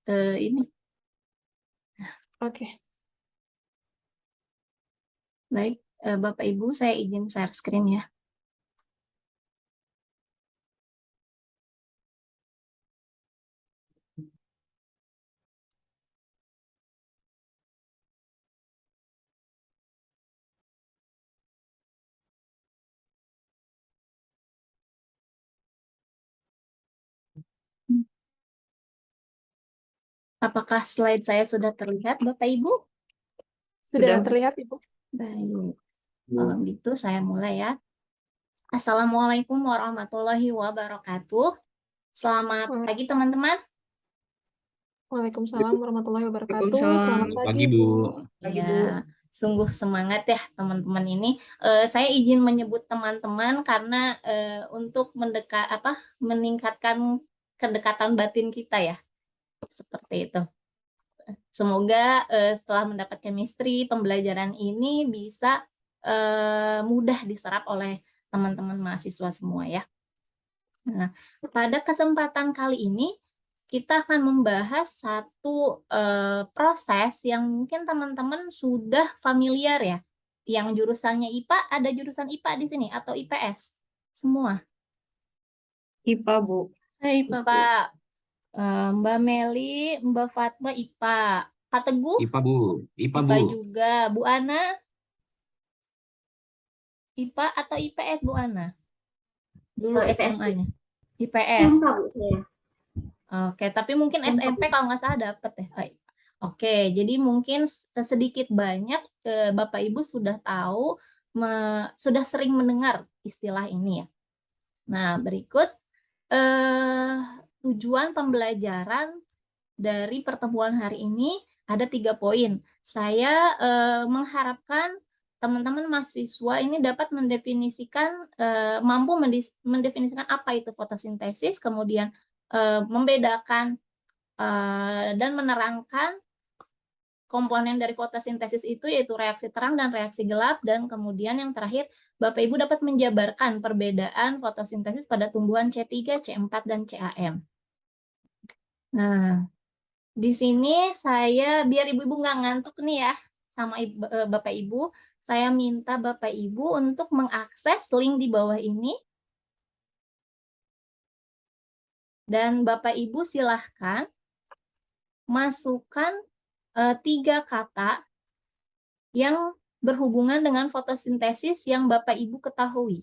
ini. Oke. Baik, Bapak Ibu, saya izin share screen ya. Apakah slide saya sudah terlihat, Bapak Ibu? Sudah terlihat, Ibu. Baik, kalau gitu saya mulai ya. Assalamualaikum warahmatullahi wabarakatuh. Selamat pagi teman-teman. Waalaikumsalam warahmatullahi wabarakatuh. Waalaikumsalam. Selamat pagi, Bu. Ya, sungguh semangat ya teman-teman ini. Saya izin menyebut teman-teman karena untuk meningkatkan kedekatan batin kita ya, seperti itu. Semoga setelah mendapat chemistry, pembelajaran ini bisa mudah diserap oleh teman-teman mahasiswa semua ya. Nah, pada kesempatan kali ini kita akan membahas satu proses yang mungkin teman-teman sudah familiar ya. Yang jurusannya IPA, ada jurusan IPA di sini atau IPS? Semua? IPA, Bu. Saya IPA, Pak. Mbak Meli, Mbak Fatma IPA. Pak Teguh? IPA, Bu. IPA, IPA Bu. juga. Bu Ana? IPA atau IPS, Bu Ana? Dulu SMA-nya. IPS. Oke, tapi mungkin SMP kalau nggak salah dapet ya. Oke, jadi mungkin sedikit banyak Bapak Ibu sudah tahu, sudah sering mendengar istilah ini ya. Nah, berikut tujuan pembelajaran dari pertemuan hari ini ada 3 poin. Saya mengharapkan teman-teman mahasiswa ini dapat mendefinisikan, mampu mendefinisikan apa itu fotosintesis, kemudian membedakan dan menerangkan komponen dari fotosintesis itu yaitu reaksi terang dan reaksi gelap, dan kemudian yang terakhir Bapak Ibu dapat menjabarkan perbedaan fotosintesis pada tumbuhan C3, C4, dan CAM. Nah, di sini saya biar ibu-ibu nggak ngantuk nih ya sama Bapak Ibu, saya minta Bapak Ibu untuk mengakses link di bawah ini. Dan Bapak Ibu silahkan masukkan 3 kata yang berhubungan dengan fotosintesis yang Bapak Ibu ketahui.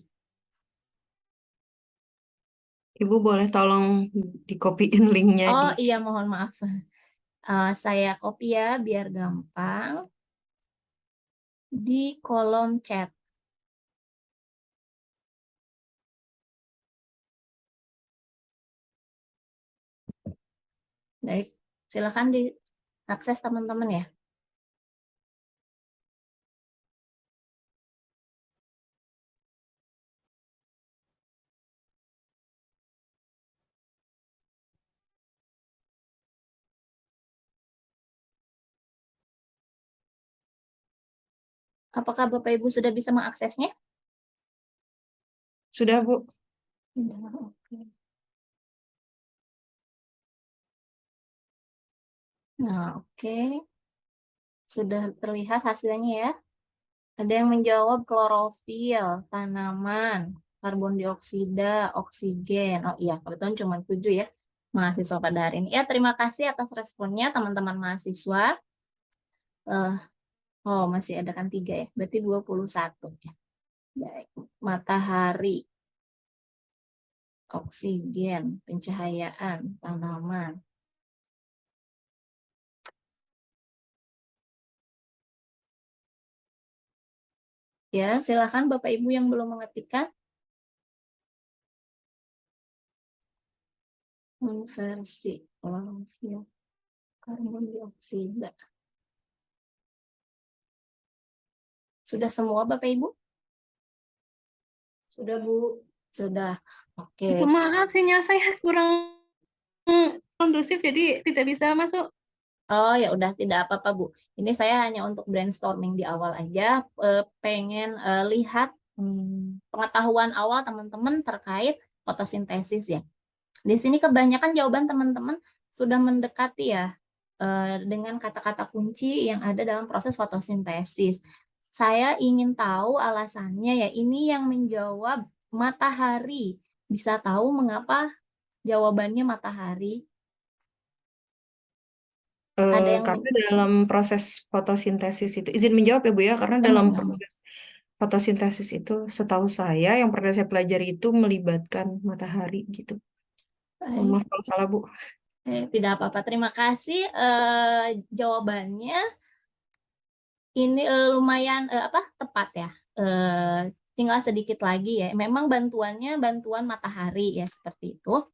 Ibu boleh tolong dikopiin linknya Oh di iya, mohon maaf. Saya copy ya biar gampang. Di kolom chat. Baik, silakan diakses teman-teman ya. Apakah Bapak Ibu sudah bisa mengaksesnya? Sudah, Bu. Sudah, oke. Nah, oke. Sudah terlihat hasilnya ya. Ada yang menjawab klorofil, tanaman, karbon dioksida, oksigen. Oh iya, kebetulan cuma 7 ya mahasiswa pada hari ini. Ya, terima kasih atas responnya teman-teman mahasiswa. Oh, masih ada kan 3 ya, berarti 21 ya. Baik, matahari, oksigen, pencahayaan, tanaman. Ya, silakan Bapak Ibu yang belum mengetikkan. Konversi klorofil, karbon dioksida. Sudah semua Bapak Ibu? Sudah, Bu. Sudah. Oke. Ibu, maaf, sinyal saya kurang kondusif, jadi tidak bisa masuk. Oh ya udah, tidak apa-apa Bu. Ini saya hanya untuk brainstorming di awal aja, pengen lihat pengetahuan awal teman-teman terkait fotosintesis ya. Di sini kebanyakan jawaban teman-teman sudah mendekati ya dengan kata-kata kunci yang ada dalam proses fotosintesis. Saya ingin tahu alasannya ya, ini yang menjawab matahari. Bisa tahu mengapa jawabannya matahari? Ada yang Karena dalam proses fotosintesis itu, izin menjawab ya Bu ya, karena Boleh, dalam boleh. proses fotosintesis itu setahu saya yang pernah saya pelajari itu melibatkan matahari gitu. Mohon Baik. maaf kalau salah Bu. Tidak apa-apa. Terima kasih. Jawabannya ini lumayan tepat ya. Tinggal sedikit lagi ya. Memang bantuannya bantuan matahari ya seperti itu.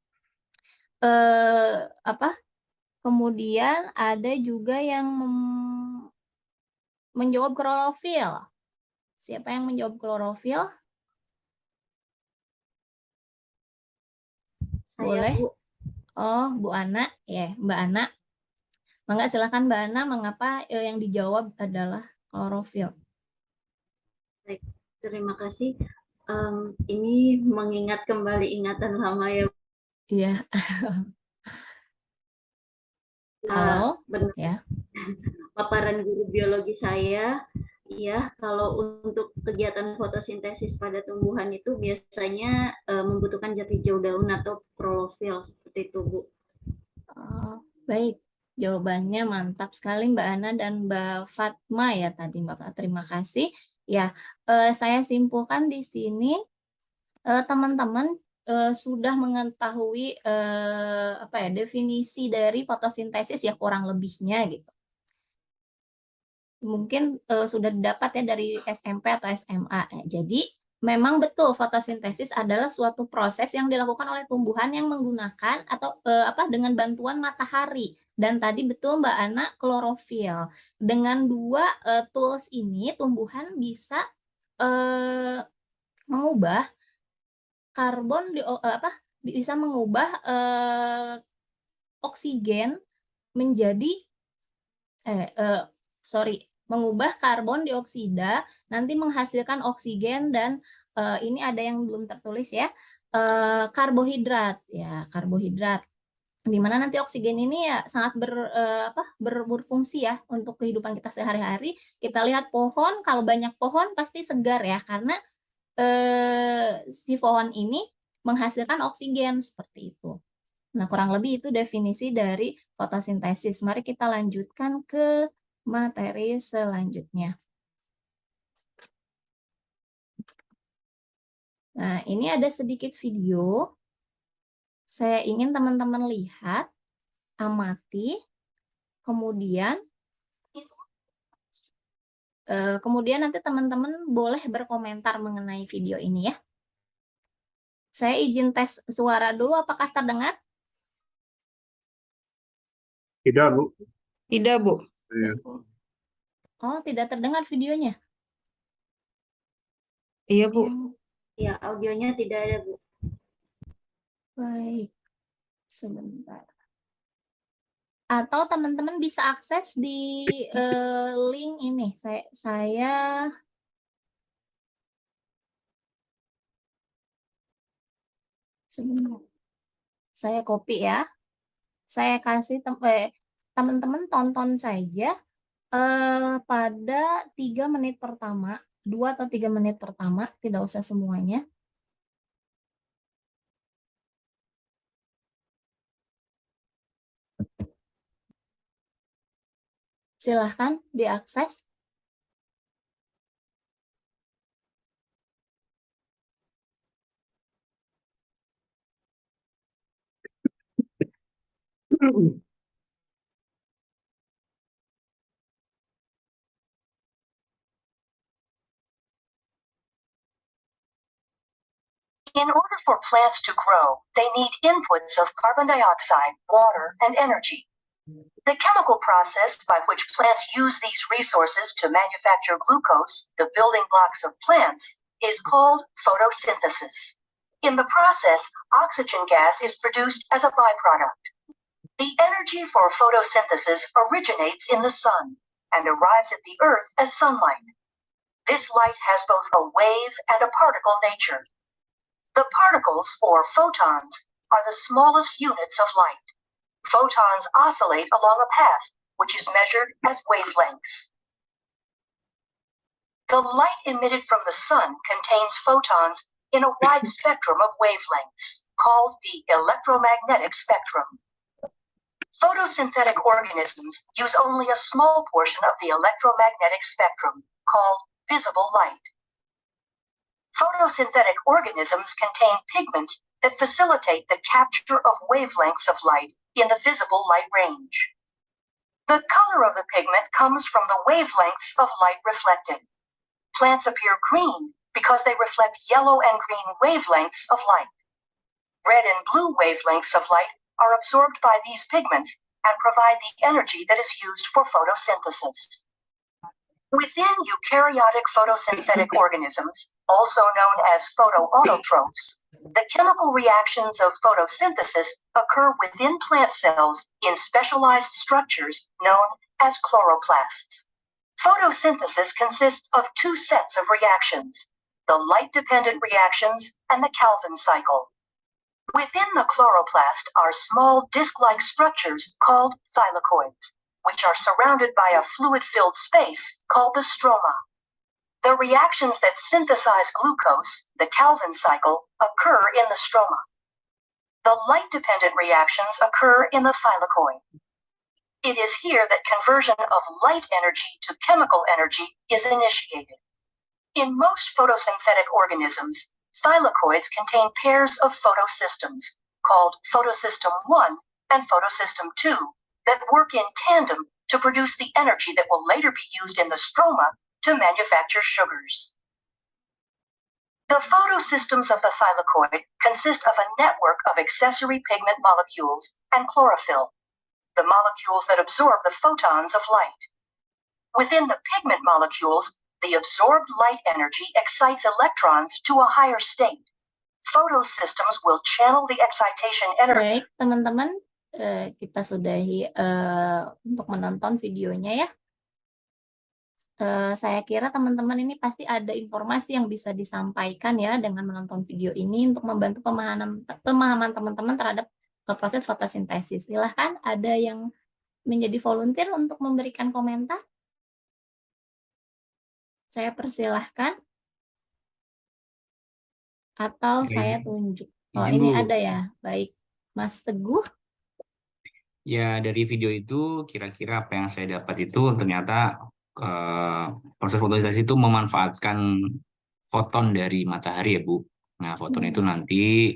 Kemudian ada juga yang menjawab klorofil. Siapa yang menjawab klorofil? Saya, Boleh. Bu. Oh, Bu Ana, ya, Mbak Ana. Mangga silakan Mbak Ana, mengapa yang dijawab adalah klorofil? Baik, terima kasih. Ini mengingat kembali ingatan lama ya. Iya. Halo, Benar. ya. Paparan guru biologi saya, ya, kalau untuk kegiatan fotosintesis pada tumbuhan itu biasanya membutuhkan zat hijau daun atau klorofil seperti itu, Bu. Baik, jawabannya mantap sekali Mbak Ana dan Mbak Fatma ya tadi Mbak Fatma. Terima kasih. Ya, saya simpulkan di sini teman-teman sudah mengetahui definisi dari fotosintesis ya kurang lebihnya gitu. Mungkin sudah didapat ya dari SMP atau SMA. Jadi memang betul fotosintesis adalah suatu proses yang dilakukan oleh tumbuhan yang menggunakan atau dengan bantuan matahari. Dan tadi betul Mbak Ana klorofil. Dengan dua tools ini tumbuhan bisa mengubah bisa mengubah oksigen menjadi mengubah karbon dioksida nanti menghasilkan oksigen dan ini ada yang belum tertulis ya, karbohidrat ya, karbohidrat. Di mana nanti oksigen ini ya sangat berfungsi ya untuk kehidupan kita sehari-hari. Kita lihat pohon, kalau banyak pohon pasti segar ya karena si pohon ini menghasilkan oksigen seperti itu. Nah, kurang lebih itu definisi dari fotosintesis. Mari kita lanjutkan ke materi selanjutnya. Nah, ini ada sedikit video. Saya ingin teman-teman lihat, amati, kemudian nanti teman-teman boleh berkomentar mengenai video ini ya. Saya izin tes suara dulu, apakah terdengar? Tidak, Bu. Tidak Bu. Iya. Oh, tidak terdengar videonya? Iya Bu. Ya, audionya tidak ada, Bu. Baik, sebentar. Atau teman-teman bisa akses di link ini. Saya sebentar. Saya copy ya. Saya kasih teman-teman tonton saja pada 3 menit pertama, 2 atau 3 menit pertama, tidak usah semuanya. Silahkan diakses. In order for plants to grow, they need inputs of carbon dioxide, water, and energy. The chemical process by which plants use these resources to manufacture glucose, the building blocks of plants, is called photosynthesis. In the process, oxygen gas is produced as a byproduct. The energy for photosynthesis originates in the sun and arrives at the earth as sunlight. This light has both a wave and a particle nature. The particles, or photons, are the smallest units of light. Photons oscillate along a path, which is measured as wavelengths. The light emitted from the sun contains photons in a wide spectrum of wavelengths, called the electromagnetic spectrum. Photosynthetic organisms use only a small portion of the electromagnetic spectrum, called visible light. Photosynthetic organisms contain pigments that facilitate the capture of wavelengths of light in the visible light range. The color of the pigment comes from the wavelengths of light reflected. Plants appear green because they reflect yellow and green wavelengths of light. Red and blue wavelengths of light are absorbed by these pigments and provide the energy that is used for photosynthesis. Within eukaryotic photosynthetic organisms, also known as photoautotrophs, the chemical reactions of photosynthesis occur within plant cells in specialized structures known as chloroplasts. Photosynthesis consists of two sets of reactions, the light-dependent reactions and the Calvin cycle. Within the chloroplast are small disc-like structures called thylakoids, which are surrounded by a fluid-filled space called the stroma. The reactions that synthesize glucose, the Calvin cycle, occur in the stroma. The light-dependent reactions occur in the thylakoid. It is here that conversion of light energy to chemical energy is initiated. In most photosynthetic organisms, thylakoids contain pairs of photosystems, called photosystem 1 and photosystem 2, that work in tandem to produce the energy that will later be used in the stroma to manufacture sugars. The photosystems of the thylakoid consist of a network of accessory pigment molecules and chlorophyll, the molecules that absorb the photons of light. Within the pigment molecules, the absorbed light energy excites electrons to a higher state. Photosystems will channel the excitation energy. Baik, teman-teman, kita sudahi untuk menonton videonya ya. Saya kira teman-teman ini pasti ada informasi yang bisa disampaikan ya dengan menonton video ini untuk membantu pemahaman teman-teman terhadap proses fotosintesis. Silahkan, ada yang menjadi volunteer untuk memberikan komentar? Saya persilahkan. Atau saya tunjuk. Oh, Izin, ini Bu. ada ya. Baik. Mas Teguh. Ya, dari video itu kira-kira apa yang saya dapat itu ternyata proses fotosintesis itu memanfaatkan foton dari matahari ya, Bu. Nah, foton itu nanti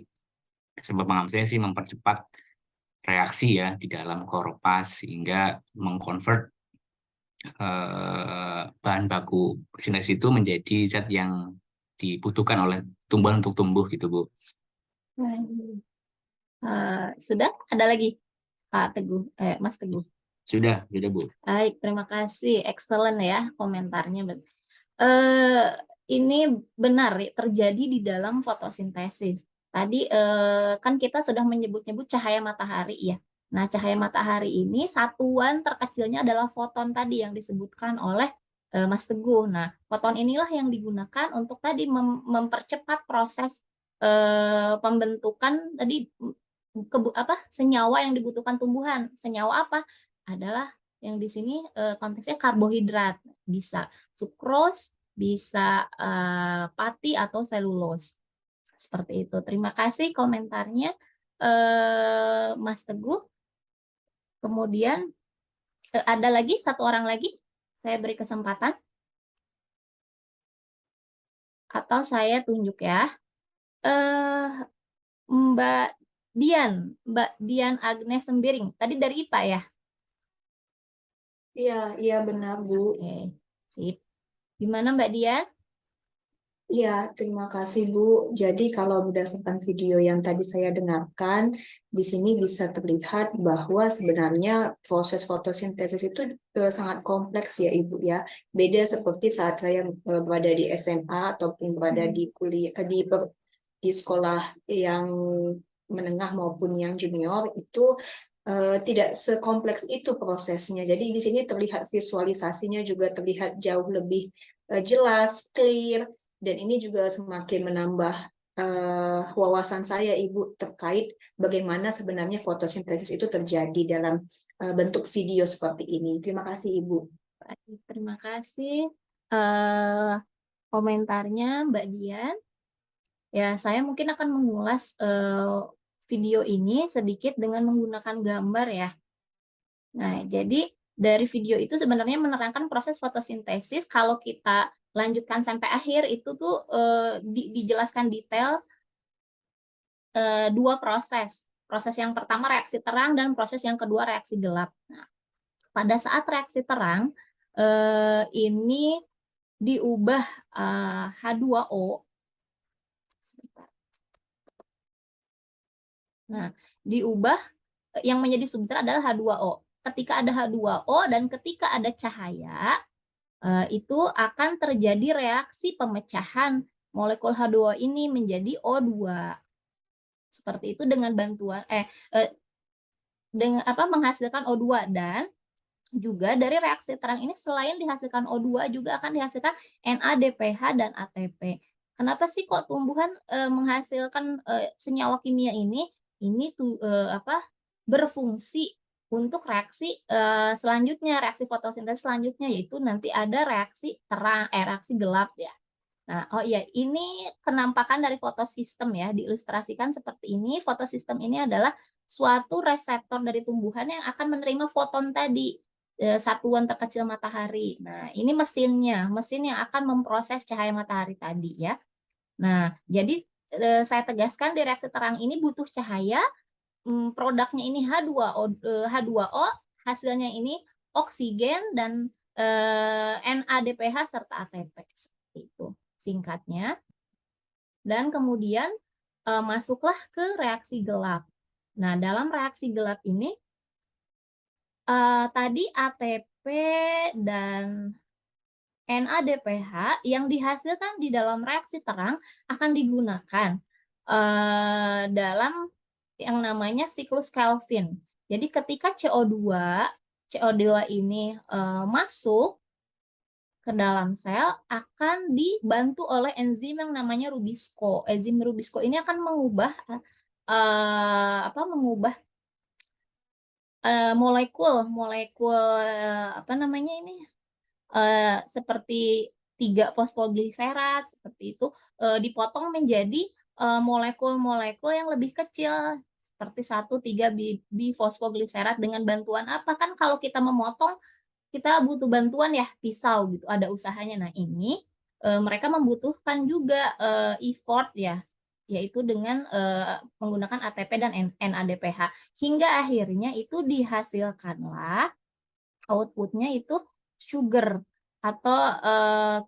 sebab paham saya sih mempercepat reaksi ya di dalam kloroplas sehingga mengkonvert bahan baku sintesis itu menjadi zat yang dibutuhkan oleh tumbuhan untuk tumbuh gitu, Bu. Sudah? Ada lagi? Pak Teguh, Mas Teguh. Sudah, Bu. Baik, terima kasih. Excellent ya komentarnya. Ini benar terjadi di dalam fotosintesis. Tadi kan kita sudah menyebut-nyebut cahaya matahari ya. Nah, cahaya matahari ini satuan terkecilnya adalah foton tadi yang disebutkan oleh Mas Teguh. Nah, foton inilah yang digunakan untuk tadi mempercepat proses pembentukan tadi senyawa yang dibutuhkan tumbuhan. Senyawa apa? Adalah yang di sini konteksnya karbohidrat, bisa sukros, bisa pati atau selulose. Seperti itu. Terima kasih komentarnya Mas Teguh. Kemudian ada lagi satu orang lagi, saya beri kesempatan. Atau saya tunjuk ya. Mbak Dian Agnes Sembiring. Tadi dari IPA ya? Iya benar, Bu. Oke, sip. Gimana Mbak Dian? Iya, terima kasih, Bu. Jadi kalau berdasarkan video yang tadi saya dengarkan, di sini bisa terlihat bahwa sebenarnya proses fotosintesis itu sangat kompleks ya, Ibu ya. Beda seperti saat saya berada di SMA ataupun berada di kuliah di sekolah yang menengah maupun yang junior itu tidak sekompleks itu prosesnya. Jadi di sini terlihat visualisasinya juga terlihat jauh lebih jelas, clear, dan ini juga semakin menambah wawasan saya Ibu terkait bagaimana sebenarnya fotosintesis itu terjadi dalam bentuk video seperti ini. Terima kasih Ibu. Baik, terima kasih komentarnya Mbak Dian. Ya, saya mungkin akan mengulas video ini sedikit dengan menggunakan gambar ya. Nah, jadi dari video itu sebenarnya menerangkan proses fotosintesis. Kalau kita lanjutkan sampai akhir itu tuh dijelaskan detail dua proses. Proses yang pertama reaksi terang dan proses yang kedua reaksi gelap. Nah, pada saat reaksi terang ini diubah H2O. Nah, diubah yang menjadi substrat adalah H2O. Ketika ada H2O dan ketika ada cahaya, itu akan terjadi reaksi pemecahan molekul H2O ini menjadi O2. Seperti itu dengan bantuan dengan menghasilkan O2, dan juga dari reaksi terang ini selain dihasilkan O2 juga akan dihasilkan NADPH dan ATP. Kenapa sih kok tumbuhan menghasilkan senyawa kimia ini? Ini tuh berfungsi untuk reaksi selanjutnya, reaksi fotosintesis selanjutnya, yaitu nanti ada reaksi terang, reaksi gelap ya. Nah, oh iya, ini penampakan dari fotosistem ya, diilustrasikan seperti ini. Fotosistem ini adalah suatu reseptor dari tumbuhan yang akan menerima foton tadi, satuan terkecil matahari. Nah, ini mesinnya, mesin yang akan memproses cahaya matahari tadi ya. Nah, jadi saya tegaskan di reaksi terang ini butuh cahaya, produknya ini H2O, hasilnya ini oksigen dan NADPH serta ATP, seperti itu singkatnya. Dan kemudian masuklah ke reaksi gelap. Nah, dalam reaksi gelap ini tadi ATP dan NADPH yang dihasilkan di dalam reaksi terang akan digunakan dalam yang namanya siklus Kelvin. Jadi ketika CO2 ini masuk ke dalam sel akan dibantu oleh enzim yang namanya Rubisco. Enzim Rubisco ini akan mengubah molekul seperti 3 fosfogliserat seperti itu dipotong menjadi molekul-molekul yang lebih kecil seperti 1,3 bifosfogliserat. Dengan bantuan apa? Kan kalau kita memotong kita butuh bantuan ya, pisau gitu, ada usahanya. Nah, ini mereka membutuhkan juga effort ya, yaitu dengan menggunakan ATP dan NADPH. Hingga akhirnya itu dihasilkanlah outputnya itu sugar atau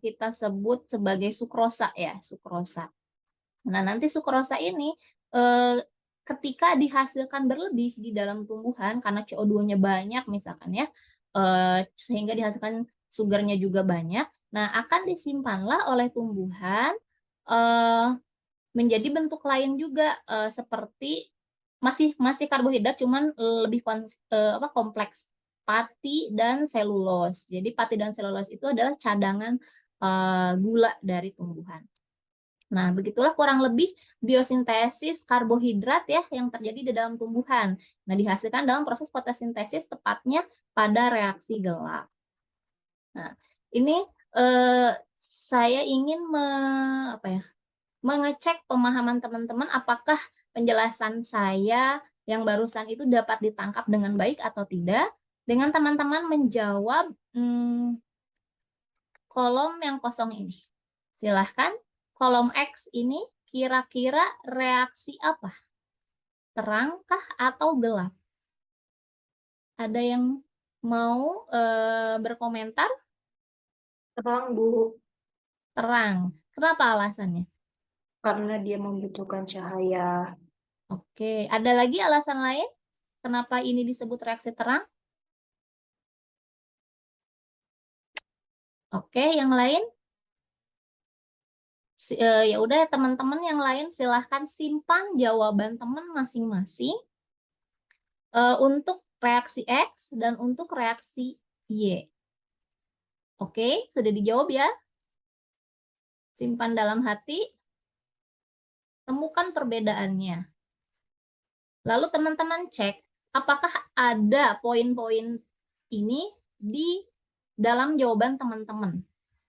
kita sebut sebagai sukrosa ya, sukrosa. Nah, nanti sukrosa ini ketika dihasilkan berlebih di dalam tumbuhan karena CO2-nya banyak misalkan ya, sehingga dihasilkan sugarnya juga banyak. Nah, akan disimpanlah oleh tumbuhan menjadi bentuk lain juga seperti masih karbohidrat cuman lebih kompleks, pati dan selulos. Jadi pati dan selulos itu adalah cadangan gula dari tumbuhan. Nah, begitulah kurang lebih biosintesis karbohidrat ya yang terjadi di dalam tumbuhan. Nah, dihasilkan dalam proses fotosintesis tepatnya pada reaksi gelap. Nah, ini saya ingin mengecek pemahaman teman-teman apakah penjelasan saya yang barusan itu dapat ditangkap dengan baik atau tidak. Dengan teman-teman menjawab kolom yang kosong ini. Silahkan. Kolom X ini kira-kira reaksi apa? Terangkah atau gelap? Ada yang mau berkomentar? Terang, Bu. Terang. Kenapa alasannya? Karena dia membutuhkan cahaya. Oke, ada lagi alasan lain? Kenapa ini disebut reaksi terang? Oke, yang lain? Ya udah teman-teman yang lain silahkan simpan jawaban teman masing-masing untuk reaksi X dan untuk reaksi Y. Oke, sudah dijawab ya? Simpan dalam hati. temukan perbedaannya. Lalu teman-teman cek apakah ada poin-poin ini di dalam jawaban teman-teman.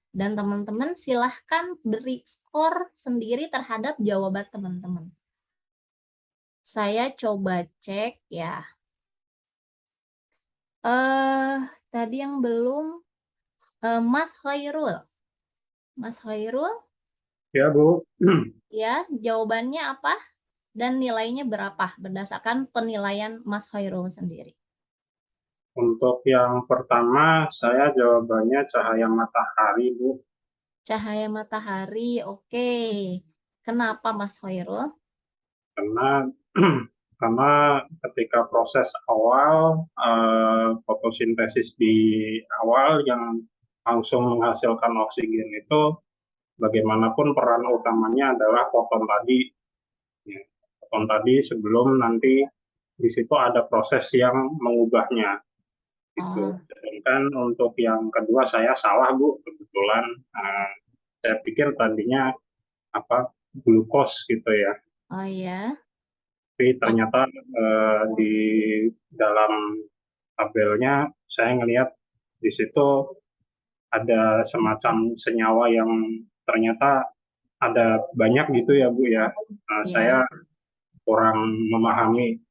Dan teman-teman silahkan beri skor sendiri terhadap jawaban teman-teman. Saya coba cek ya. Tadi yang belum, Mas Khairul. Mas Khairul, Ya, Bu. ya jawabannya apa? Dan nilainya berapa berdasarkan penilaian Mas Khairul sendiri? Untuk yang pertama, saya jawabannya cahaya matahari, Bu. Cahaya matahari, oke. Kenapa Mas Khairul? Karena karena ketika proses awal fotosintesis di awal yang langsung menghasilkan oksigen itu bagaimanapun peran utamanya adalah foton tadi. Ya, foton tadi sebelum nanti di situ ada proses yang mengubahnya. Gitu. Sedangkan untuk yang kedua saya salah, Bu, kebetulan saya pikir tadinya glukos gitu ya. Oh ya. Tapi ternyata di dalam tabelnya saya ngelihat di situ ada semacam senyawa yang ternyata ada banyak gitu ya, Bu ya. Saya kurang memahami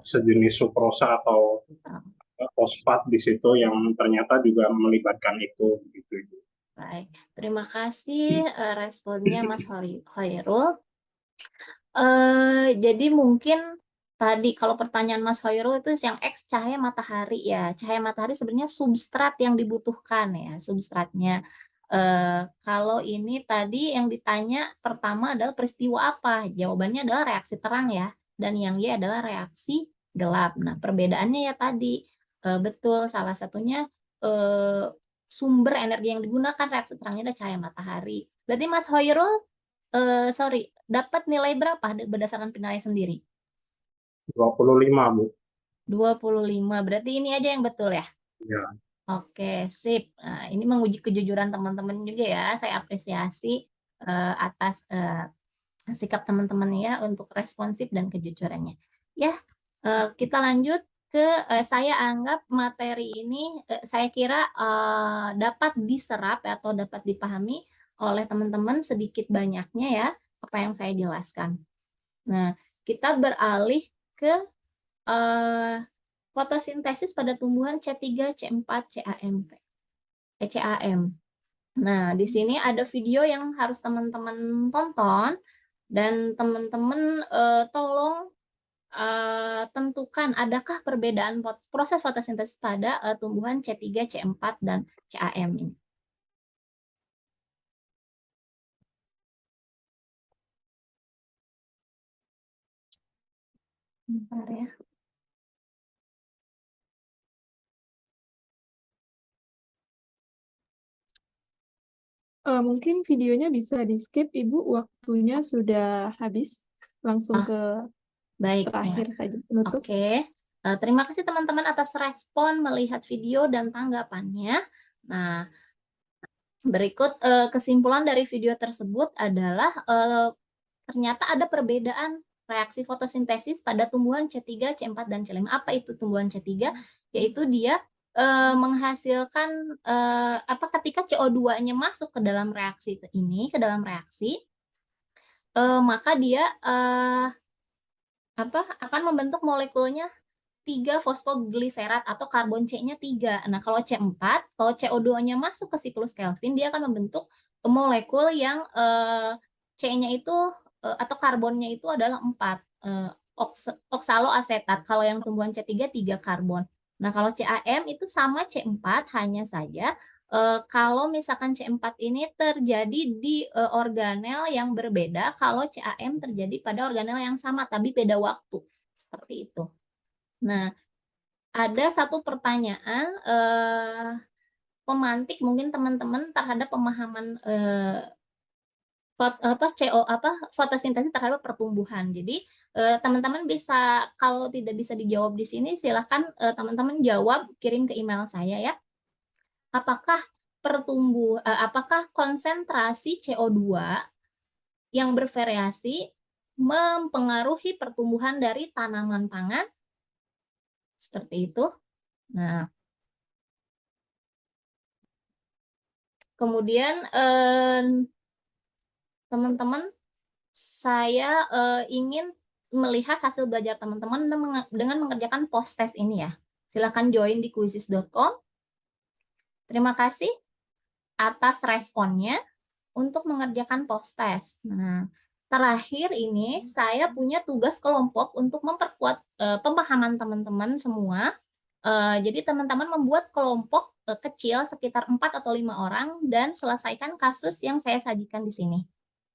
sejenis sukrosa atau fosfat di situ yang ternyata juga melibatkan itu gitu. Baik, terima kasih responnya Mas Khairul. Jadi mungkin tadi kalau pertanyaan Mas Khairul itu yang X cahaya matahari ya. Cahaya matahari sebenarnya substrat yang dibutuhkan ya, substratnya. Kalau ini tadi yang ditanya pertama adalah peristiwa apa? Jawabannya adalah reaksi terang ya. Dan yang Y adalah reaksi gelap. Nah, perbedaannya ya tadi betul salah satunya sumber energi yang digunakan reaksi terangnya adalah cahaya matahari. Berarti Mas Khairul dapat nilai berapa berdasarkan penilaian sendiri? 25, Bu. 25, berarti ini aja yang betul ya? Ya. Oke, sip. Nah, ini menguji kejujuran teman-teman juga ya. Saya apresiasi atas sikap teman-teman ya untuk responsif dan kejujurannya. Ya, kita lanjut ke saya anggap materi ini saya kira dapat diserap atau dapat dipahami oleh teman-teman sedikit banyaknya ya apa yang saya jelaskan. Nah, kita beralih ke fotosintesis pada tumbuhan C3, C4, CAM. Nah, di sini ada video yang harus teman-teman tonton dan teman-teman tolong tentukan adakah perbedaan proses fotosintesis pada tumbuhan C3, C4, dan CAM ini. Bentar ya. Mungkin videonya bisa di-skip, Ibu. Waktunya sudah habis. Langsung ke baik, terakhir saja, penutup. Oke. Terima kasih teman-teman atas respon melihat video dan tanggapannya. Nah, berikut kesimpulan dari video tersebut adalah ternyata ada perbedaan reaksi fotosintesis pada tumbuhan C3, C4, dan C5. Apa itu tumbuhan C3? Yaitu dia menghasilkan ketika CO2-nya masuk ke dalam reaksi ini, maka dia akan membentuk molekulnya 3 fosfogliserat atau karbon C-nya 3. Nah, kalau C4, kalau CO2-nya masuk ke siklus Kelvin, dia akan membentuk molekul yang C-nya itu atau karbonnya itu adalah 4. Oksaloasetat. Kalau yang tumbuhan C3, 3 karbon. Nah, kalau CAM itu sama C4, hanya saja kalau misalkan C4 ini terjadi di organel yang berbeda, kalau CAM terjadi pada organel yang sama, tapi beda waktu. Seperti itu. Nah, ada satu pertanyaan pemantik mungkin teman-teman terhadap pemahaman fotosintesis terhadap pertumbuhan. Jadi teman-teman bisa, kalau tidak bisa dijawab di sini, silahkan teman-teman jawab, kirim ke email saya ya. Apakah konsentrasi CO2 yang bervariasi mempengaruhi pertumbuhan dari tanaman pangan, seperti itu. Nah, kemudian teman-teman, saya ingin melihat hasil belajar teman-teman dengan mengerjakan post-test ini ya. Silakan join di quizzes.com. Terima kasih atas responnya untuk mengerjakan post-test. Nah, terakhir ini saya punya tugas kelompok untuk memperkuat pemahaman teman-teman semua. Jadi teman-teman membuat kelompok kecil sekitar 4 atau 5 orang dan selesaikan kasus yang saya sajikan di sini.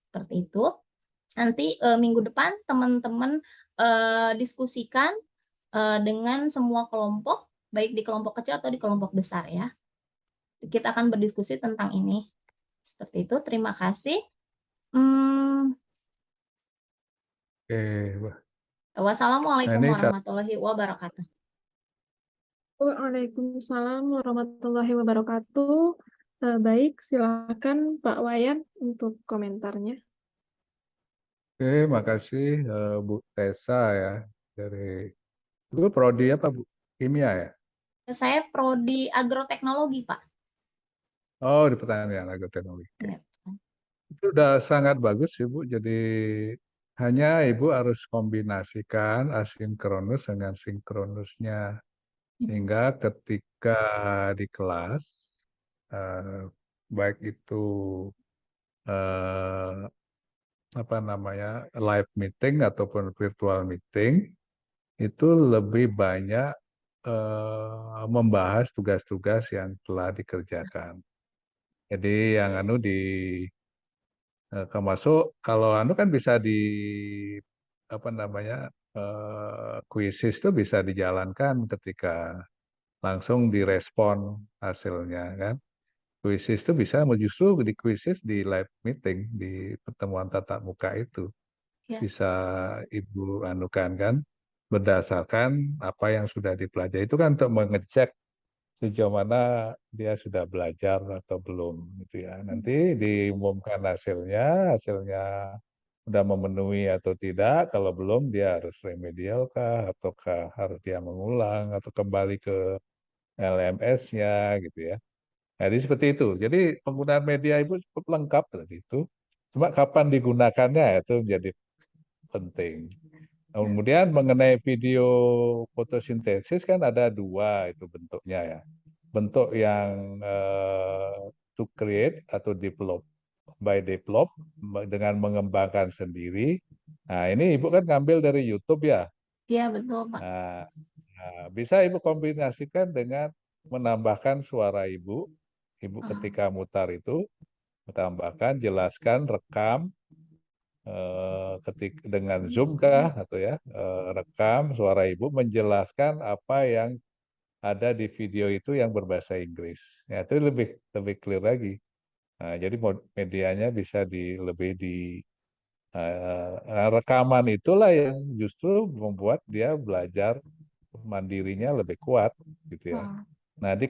Seperti itu. Nanti minggu depan teman-teman diskusikan dengan semua kelompok, baik di kelompok kecil atau di kelompok besar ya. Kita akan berdiskusi tentang ini. Seperti itu, terima kasih. Oke, Wah. Wassalamualaikum Ini warahmatullahi wabarakatuh. Waalaikumsalam warahmatullahi wabarakatuh. Baik, silakan Pak Wayan untuk komentarnya. Oke, makasih Bu Tessa ya dari Bu prodi apa Bu? Kimia ya? Saya prodi agroteknologi, Pak. Oh, di pertanian agroteknologi. Ya. Itu udah sangat bagus Ibu. Jadi hanya Ibu harus kombinasikan asinkronus dengan sinkronusnya sehingga ketika di kelas baik itu apa namanya live meeting ataupun virtual meeting itu lebih banyak membahas tugas-tugas yang telah dikerjakan. Jadi yang termasuk kalau kan bisa di apa namanya quizzes itu bisa dijalankan ketika langsung direspon hasilnya kan. Quizzes itu bisa justru di quizzes di live meeting di pertemuan tatap muka itu Ya. bisa Ibu anukan kan berdasarkan apa yang sudah dipelajari itu kan untuk mengecek sejauh mana dia sudah belajar atau belum gitu ya. Nanti diumumkan hasilnya sudah memenuhi atau tidak. Kalau belum dia harus remedial kah ataukah harus dia mengulang atau kembali ke LMS-nya gitu ya. Jadi seperti itu. Jadi penggunaan media Ibu cukup lengkap tadi itu. Cuma kapan digunakannya itu menjadi penting. Kemudian mengenai video fotosintesis kan ada dua itu bentuknya ya. Bentuk yang to create atau develop dengan mengembangkan sendiri. Nah ini Ibu kan ngambil dari YouTube ya. Iya, betul, Pak. Nah, bisa Ibu kombinasikan dengan menambahkan suara Ibu ketika mutar itu, menambahkan, jelaskan, rekam, dengan Zoom kah atau ya rekam suara Ibu menjelaskan apa yang ada di video itu yang berbahasa Inggris. Ya, itu lebih clear lagi. Nah, jadi medianya bisa lebih di rekaman itulah yang justru membuat dia belajar mandirinya lebih kuat gitu ya. Nah, di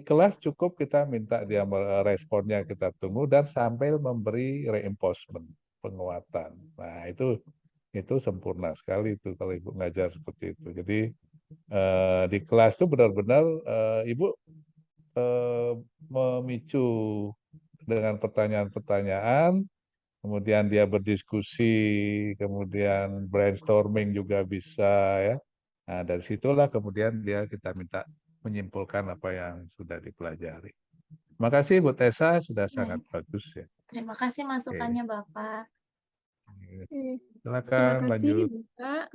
kelas cukup kita minta dia responnya kita tunggu dan sambil memberi reinforcement, penguatan. Nah, itu sempurna sekali itu kalau Ibu ngajar seperti itu. Jadi di kelas itu benar-benar Ibu memicu dengan pertanyaan-pertanyaan, kemudian dia berdiskusi, kemudian brainstorming juga bisa ya. Nah, dari situlah kemudian kita minta menyimpulkan apa yang sudah dipelajari. Terima kasih Bu Tessa, sudah sangat bagus ya. Terima kasih masukannya Bapak. Terima Silakan kasih lanjut. Bapak.